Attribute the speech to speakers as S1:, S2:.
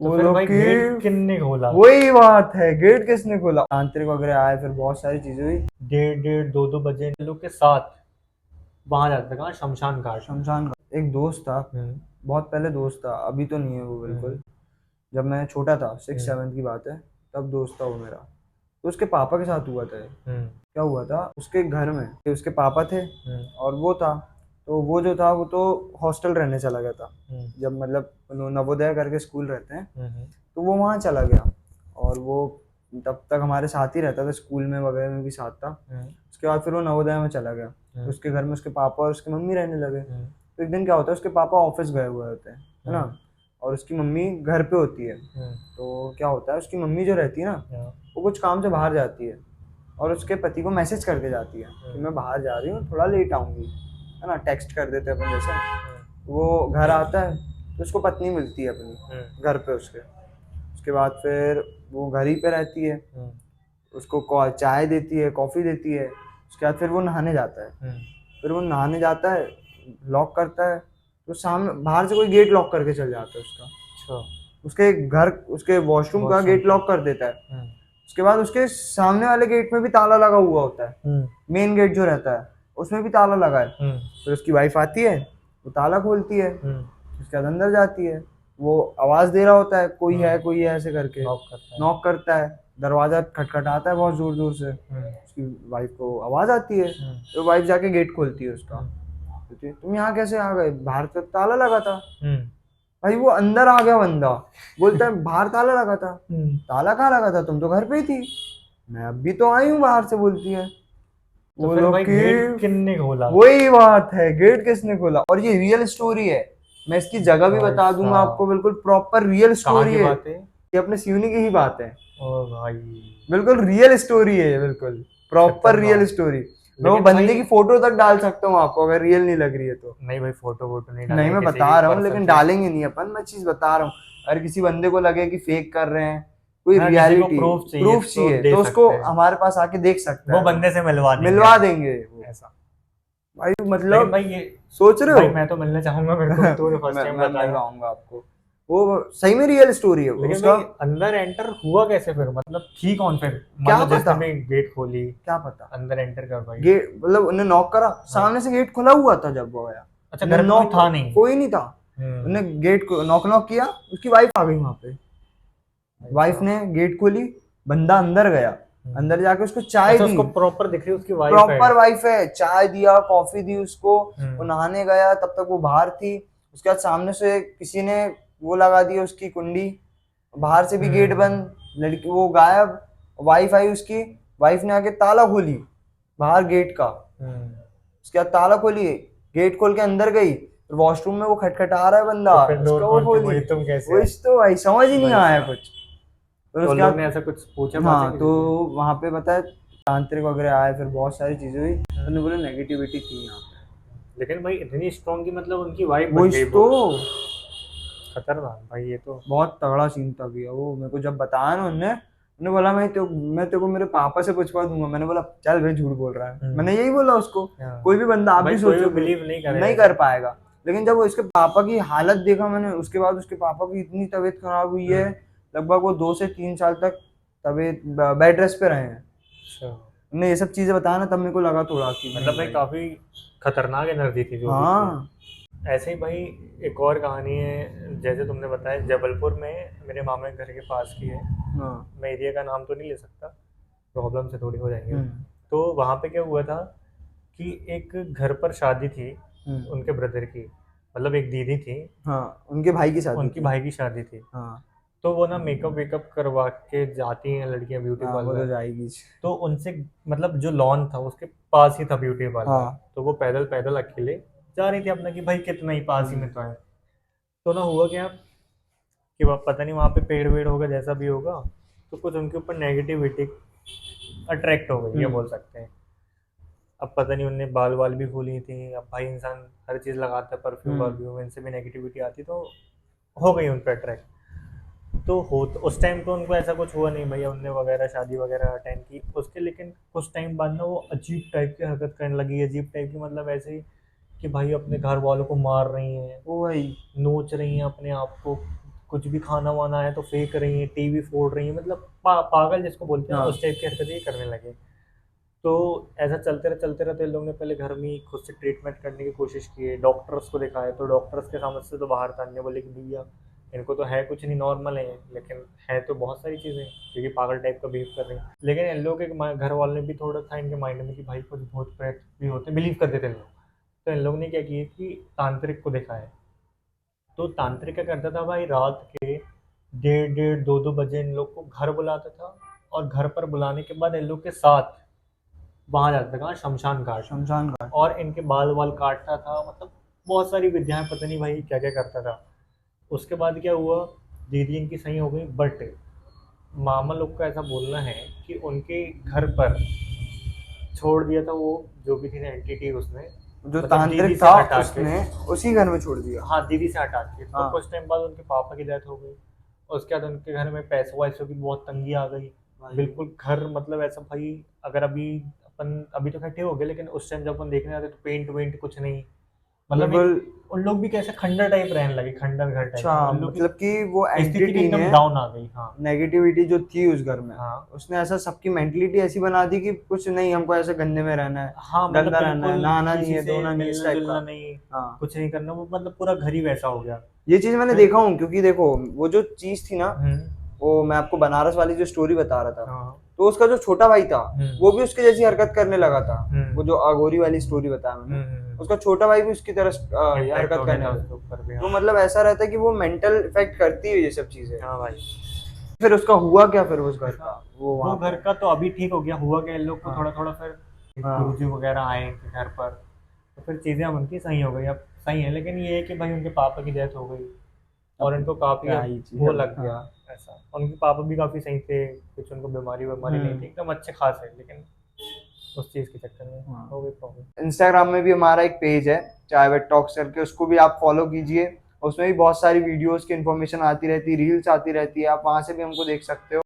S1: तो
S2: वो
S1: फिर
S2: लोग
S1: भाई
S2: की
S1: गेट किसने खोला?
S2: वही बात है, गेट किसने खोला, तांत्रिक वगैरह आए, फिर बहुत सारी चीजें हुई।
S1: 1:30 2 2 बजे लोग के साथ वहां जाते थे, कहाँ, शमशान घाट।
S2: शमशान घाट। एक दोस्त था,
S1: हम्म।
S2: बहुत पहले दोस्त था, अभी तो नहीं है वो
S1: हम्म।
S2: बिल्कुल। जब मैं छोटा था, सिक्स
S1: हम्म।
S2: सेवन्थ की बात है, तब दोस्त था वो मेरा। तो उसके पापा के साथ हुआ था ये।
S1: हम्म।
S2: क्या हुआ था उसके घर में कि उसके पापा थे
S1: हम्म।
S2: और वो था। तो वो जो था वो तो हॉस्टल रहने चला गया था।
S1: हम्म।
S2: जब मतलब नवोदय करके स्कूल रहते हैं,
S1: हम्म।
S2: तो वो वहाँ चला गया। और वो तब तक हमारे साथ ही रहता था, स्कूल में वगैरह में भी साथ था।
S1: हम्म।
S2: उसके बाद फिर वो नवोदय में चला गया, तो
S1: हम्म।
S2: उसके घर में उसके पापा और उसकी मम्मी रहने लगे।
S1: हम्म।
S2: तो एक दिन क्या होता है, उसके पापा ऑफिस गए हुए होते हैं, है ना,
S1: हम्म।
S2: और उसकी मम्मी घर पे होती है।
S1: हम्म।
S2: तो क्या होता है, उसकी मम्मी जो रहती है ना,
S1: हाँ।
S2: वो कुछ काम से बाहर जाती है और उसके पति को मैसेज करके जाती है कि मैं बाहर जा रही हूँ, थोड़ा लेट आऊँगी, है ना, टेक्स्ट कर देते हैं अपन जैसे। वो घर आता है तो उसको पत्नी मिलती है अपनी घर पे उसके। उसके बाद फिर वो घर ही पे रहती है,
S1: हम्म।
S2: उसको चाय देती है, कॉफ़ी देती है। उसके बाद फिर वो नहाने जाता है।
S1: हम्म।
S2: फिर वो नहाने जाता है, लॉक करता है, तो सामने बाहर से कोई गेट लॉक करके चल जाता है उसका।
S1: अच्छा।
S2: उसके घर, उसके वॉशरूम का
S1: वॉशरूम
S2: गेट
S1: का।
S2: लॉक कर देता है।
S1: हम्म।
S2: उसके बाद उसके सामने वाले गेट में भी ताला लगा हुआ होता है,
S1: हम्म।
S2: मेन गेट जो रहता है उसमें भी ताला लगा है।
S1: हम्म।
S2: फिर उसकी वाइफ आती है, वो ताला खोलती है,
S1: हम्म।
S2: उसके बाद अंदर जाती है। वो आवाज़ दे रहा होता है,
S1: हाँ।
S2: कोई है ऐसे करके।
S1: नॉक करता है।
S2: नॉक करता है, दरवाज़ा खटखटाता है बहुत ज़ोर ज़ोर से।
S1: हम्म।
S2: उसकी वाइफ को आवाज़ आती है,
S1: हम्म।
S2: तो वाइफ जाके गेट खोलती है उसका।
S1: हम्म।
S2: कहती है, तुम यहाँ कैसे आ गए, बाहर तो ताला लगा था।
S1: हम्म।
S2: भाई वो अंदर आ गया बंदा, बोलता है बाहर ताला लगा था।
S1: हम्म।
S2: ताला कहाँ लगा था, तुम तो घर पे ही थी। मैं अभी तो आई हूँ बाहर से, बोलती है।
S1: तो
S2: वो
S1: फिर
S2: लोग
S1: भाई
S2: की
S1: गेट किसने खोला?
S2: वही बात है, गेट किसने खोला, और ये रियल स्टोरी है। मैं इसकी जगह भी
S1: भाई
S2: बता दूंगा आपको,
S1: साहब,
S2: बिल्कुल प्रॉपर रियल
S1: कहाँ
S2: स्टोरी
S1: की
S2: है।
S1: बात है?
S2: ये अपने सिवनी की ही बात है,
S1: ओ भाई,
S2: बिल्कुल रियल स्टोरी है ये, बिल्कुल प्रॉपर रियल
S1: खतरनाक।
S2: स्टोरी। मैं वो
S1: लेकिन
S2: बंदे
S1: भाई,
S2: की फोटो तक डाल सकता हूँ आपको, अगर रियल नहीं लग रही है तो।
S1: नहीं भाई, फोटो वोटो नहीं
S2: नहीं,
S1: डालेंगे
S2: मैं
S1: किसी
S2: बता
S1: की
S2: रहा हूँ,
S1: पर्सनल
S2: लेकिन
S1: चीज।
S2: डालेंगे नहीं अपन, मैं चीज बता रहा हूँ। अगर किसी बंदे को लगे कि फेक कर रहे हैं, कोई
S1: हाँ, किसी को
S2: रियलिटी
S1: प्रूफ चाहिए
S2: प्रूफ
S1: तो
S2: चाहिए,
S1: दे
S2: तो उसको
S1: सकते हैं।
S2: हमारे पास आके देख सकता
S1: वो
S2: है, वो
S1: बंदे से मिलवा देंगे
S2: मिलवा
S1: हम,
S2: देंगे वो।
S1: ऐसा।
S2: भाई
S1: लेकिन
S2: मतलब
S1: भाई ये,
S2: सोच रहे
S1: भाई
S2: हो।
S1: मैं तो मिलना चाहूंगा, मेरे को भी तूने फर्स्ट टाइम
S2: मैं
S1: बताया।
S2: मिलवाऊंगा आपको, वो सही में रियल स्टोरी है
S1: लेकिन
S2: उसका।
S1: भाई अंदर एंटर हुआ कैसे फिर, मतलब थी कौन फिर, मान
S2: क्या
S1: लो
S2: पता,
S1: जिसने भी गेट खोली,
S2: क्या पता।
S1: अंदर एंटर कर पाई?
S2: गेट मतलब उन्हें नॉक करा,
S1: हाँ।
S2: सामने से गेट खुला हुआ था जब वो आया।
S1: अच्छा,
S2: उन्हें
S1: घर पे कोई
S2: नॉक,
S1: था नहीं?
S2: कोई नहीं था।
S1: हम्म।
S2: उन्हें गेट को नॉक नॉक किया, उसकी वाइफ आ गई वहां पे। वाइफ
S1: अच्छा।
S2: ने गेट खोली, बंदा अंदर गया,
S1: हम्म।
S2: अंदर जाके उसको चाय
S1: अच्छा,
S2: दी।
S1: उसको प्रॉपर दिख रही है उसकी वाइफ है?
S2: प्रॉपर वाइफ है, चाय दिया, कॉफी दी उसको। वो
S1: हम्म।
S2: नहाने गया, तब तक वो बाहर थी। उसके बाद सामने से किसी ने वो लगा दी उसकी कुंडी, बाहर से भी गेट
S1: हम्म।
S2: बंद, लड़की वो गायब। वाइफ आई उसकी, वाइफ ने आके ताला खोली बाहर गेट का।
S1: हम्म।
S2: उसके बाद ताला खोली, गेट खोल के अंदर गई, वॉशरूम में वो खटखटा रहा है बंदा,
S1: तो फिर डोर
S2: उसका वो
S1: खोल के
S2: खोली।
S1: वही तुम कैसे
S2: वो
S1: आए?
S2: इस तो भाई समझ ही नहीं
S1: भाई
S2: आया
S1: साहब,
S2: कुछ। फिर
S1: तो
S2: उसके
S1: लोग ने
S2: बाद
S1: ऐसा कुछ पूछा पाछा
S2: हाँ, तो
S1: किसी से?
S2: वहाँ पे पता है तांत्रिक वगैरह आए, फिर बहुत सारी चीजें हुई, तो
S1: हम्म।
S2: उन्होंने बोले नेगेटिविटी थी यहाँ पे।
S1: लेकिन भाई इतनी स्ट्रॉन्ग की, मतलब उनकी वाइफ
S2: वो
S1: बन
S2: इस
S1: गई
S2: तो
S1: वो। खतरनाक भाई ये तो।
S2: बहुत तगड़ा सीन था भैया, वो मेरे को जब बताया ना उन्होंने, उन्होंने बोला मैं तेरे को मेरे पापा से पूछवा दूंगा। मैंने बोला चल भाई, झूठ बोल रहा है, मैंने यही बोला उसको।
S1: हाँ।
S2: कोई भी बंदा,
S1: तो
S2: आप
S1: भाई
S2: भी
S1: कोई भी
S2: सोचोगे
S1: बिलीव नहीं करेगा
S2: नहीं
S1: ऐसे।
S2: कर पाएगा। लेकिन जब वो उसके पापा की हालत देखा मैंने, उसके बाद उसके पापा की इतनी तबीयत खराब हुई है,
S1: हम्म।
S2: लगभग वो 2 से 3 साल तक तबीयत बेड रेस्ट पे रहे हैं।
S1: अच्छा।
S2: उन्होंने ये सब चीजें बताया ना, तब मेरे को लगा थोड़ा कि
S1: मतलब
S2: नहीं
S1: भाई
S2: भाई।
S1: काफी खतरनाक एनर्जी थी जो भी थी।
S2: हाँ।
S1: ऐसे ही भाई एक और कहानी है, जैसे तुमने बताया जबलपुर में मेरे मामा के घर के पास की है।
S2: हाँ।
S1: मैं एरिया का नाम तो नहीं ले सकता, प्रॉब्लम से थोड़ी हो जाएंगे।
S2: हम्म।
S1: तो वहाँ पे क्या हुआ था कि एक घर पर शादी थी
S2: हम्म।
S1: उनके ब्रदर की, मतलब एक दीदी थी,
S2: हाँ, उनके भाई की शादी
S1: उनकी
S2: थी।
S1: भाई की शादी थी।
S2: हाँ।
S1: तो वो ना मेकअप वेकअप करवा के जाती हैं लड़कियां ब्यूटी
S2: हाँ, वो तो
S1: पार्लर।
S2: जाएगी।
S1: तो उनसे, मतलब जो लॉन था उसके पास ही था ब्यूटी पार्लर।
S2: हाँ।
S1: तो वो पैदल पैदल अकेले जा रही थी अपना, कि भाई कितना ही पास ही में
S2: हम्म।
S1: तो है। तो ना हुआ क्या कि पता नहीं वहाँ पे पेड़ वेड़ होगा जैसा भी होगा, तो कुछ उनके ऊपर नेगेटिविटी अट्रैक्ट हो गई, ये
S2: हम्म।
S1: बोल सकते हैं। अब पता नहीं उनने बाल वाल भी खोली थी, अब भाई इंसान हर चीज़ लगाता है, परफ्यूम
S2: हम्म।
S1: वर्फ्यूम, इनसे भी नेगेटिविटी आती, तो हो गई उन पर अट्रैक्ट। तो हो तो उस टाइम तो उनको ऐसा कुछ हुआ नहीं, भैया उनने वगैरह शादी वगैरह अटेंड की उसके, लेकिन कुछ टाइम बाद ना वो अजीब टाइप की हरकत करने लगी, अजीब टाइप की, मतलब ऐसे ही कि भाई अपने घर वालों को मार रही हैं,
S2: ओ भाई।
S1: नोच रही हैं अपने आप को, कुछ भी खाना वाना है तो फेंक रही है, टीवी फोड़ रही है, मतलब पागल जिसको बोलते हैं
S2: हाँ।
S1: उस टाइप की हरकतें ही करने लगे। तो ऐसा चलते रहते इन लोगों ने पहले घर में ही खुद से ट्रीटमेंट करने की कोशिश की है, डॉक्टर्स को दिखाया, तो डॉक्टर्स के समझ से तो बाहर था, ने बोले कि भैया इनको तो है कुछ नहीं, नॉर्मल है, लेकिन है तो बहुत सारी चीज़ें क्योंकि पागल टाइप का बिहेव कर रहे हैं। लेकिन इन लोगों के घर वालों ने भी थोड़ा था इनके माइंड में कि भाई कुछ भूत प्रेत भी होते, बिलीव करते थे लोग। तो इन लोगों ने क्या किया कि तांत्रिक को दिखाया। तो तांत्रिक क्या करता था भाई, रात के 1:30 2-2 बजे इन लोग को घर बुलाता था, और घर पर बुलाने के बाद इन लोग के साथ वहां जाता था, कहाँ, शमशान घाट।
S2: शमशान घाट।
S1: और इनके बाल वाल काटता था, मतलब बहुत सारी विद्याएं, पता नहीं भाई क्या क्या करता था। उसके बाद क्या हुआ, दीदी इनकी सही हो गई, बट मामा लोग का ऐसा बोलना है कि उनके घर पर छोड़ दिया था वो जो भी थी ना एंटिटी, उसने
S2: जो
S1: मतलब दीदी
S2: तांत्रिक
S1: से
S2: था
S1: हटा के,
S2: उसने उसी घर में छोड़ दिया।
S1: हाँ दीदी से हटा के। तो
S2: हाँ।
S1: कुछ टाइम बाद उनके पापा की डेथ हो गई। उसके बाद उनके घर में पैसों वैसों की बहुत तंगी आ गई।
S2: भाई।
S1: बिल्कुल घर, मतलब ऐसा भाई, अगर अभी अपन अभी तो इकट्ठे हो गए, लेकिन उस टाइम जब अपन देखने आते तो पेंट वेंट कुछ नहीं, मतलब एक
S2: बिल्कुल।
S1: उन लोग भी कैसे खंडर टाइप रहने लगे, खंडर घर टाइप
S2: अच्छा,
S1: का। उन लोग
S2: मतलब कि वो
S1: की स्थिति भी
S2: एंटिटी
S1: एकदम
S2: ने
S1: डाउन आ गई। हाँ
S2: नेगेटिविटी जो थी उस घर में,
S1: हाँ
S2: उसने ऐसा सबकी मेंटलिटी ऐसी बना दी कि कुछ नहीं, हमको ऐसे गंदे में रहना है,
S1: हाँ, मतलब
S2: गंदा रहना है,
S1: बिल्कुल
S2: नहाना नहीं
S1: किसी
S2: है,
S1: से
S2: धोना नहीं है, इस
S1: मिलना
S2: टाइप
S1: जुलना
S2: का।
S1: नहीं,
S2: हाँ,
S1: कुछ नहीं करना, वो मतलब पूरा घर ही वैसा हो गया।
S2: ये चीज मैंने
S1: फिर
S2: देखा हूँ, क्योंकि देखो वो जो चीज थी ना,
S1: हम्म,
S2: वो मैं आपको बनारस वाली जो स्टोरी बता रहा था,
S1: हाँ
S2: तो उसका जो छोटा भाई था वो भी उसके जैसी हरकत करने लगा था।
S1: हम्म,
S2: वो जो अघोरी वाली स्टोरी बताया मैंने,
S1: हम्म,
S2: उसका छोटा भाई भी उसकी तरह
S1: इम्पैक्ट
S2: हरकत
S1: हो गया
S2: करने
S1: था
S2: लगा।
S1: उसके ऊपर भी।
S2: तो
S1: हाँ
S2: मतलब ऐसा रहता है कि वो मेंटल इफेक्ट करती है ये सब चीजें।
S1: हाँ भाई।
S2: फिर उसका हुआ क्या फिर उस घर का, वो
S1: वो
S2: वहां
S1: घर
S2: पे।
S1: का तो अभी ठीक हो गया, हुआ क्या, इन लोग को
S2: हाँ।
S1: थोड़ा थोड़ा फिर
S2: हाँ।
S1: गुरुजी वगैरह आए इनके घर पर, तो फिर चीज़ें अब उनकी सही हो गई, अब सही है। लेकिन ये है कि भाई उनके पापा की डेथ हो गई और
S2: अब
S1: इनको काफ़ी
S2: क्या
S1: अब
S2: ही चीज
S1: वो
S2: है।
S1: लग गया।
S2: हाँ।
S1: ऐसा उनके पापा भी काफ़ी सही थे, कुछ उनको बीमारी बीमारी नहीं थी, एकदम अच्छे खास है, लेकिन उस चीज़ के चक्कर में
S2: हाँ।
S1: हो गई प्रॉब्लम।
S2: इंस्टाग्राम में भी हमारा एक पेज है चाय विद टॉक्स करके, उसको भी आप फॉलो कीजिए। उसमें भी बहुत सारी वीडियोस की इन्फॉर्मेशन आती रहती है, रील्स आती रहती है, आप वहां से भी हमको देख सकते हो।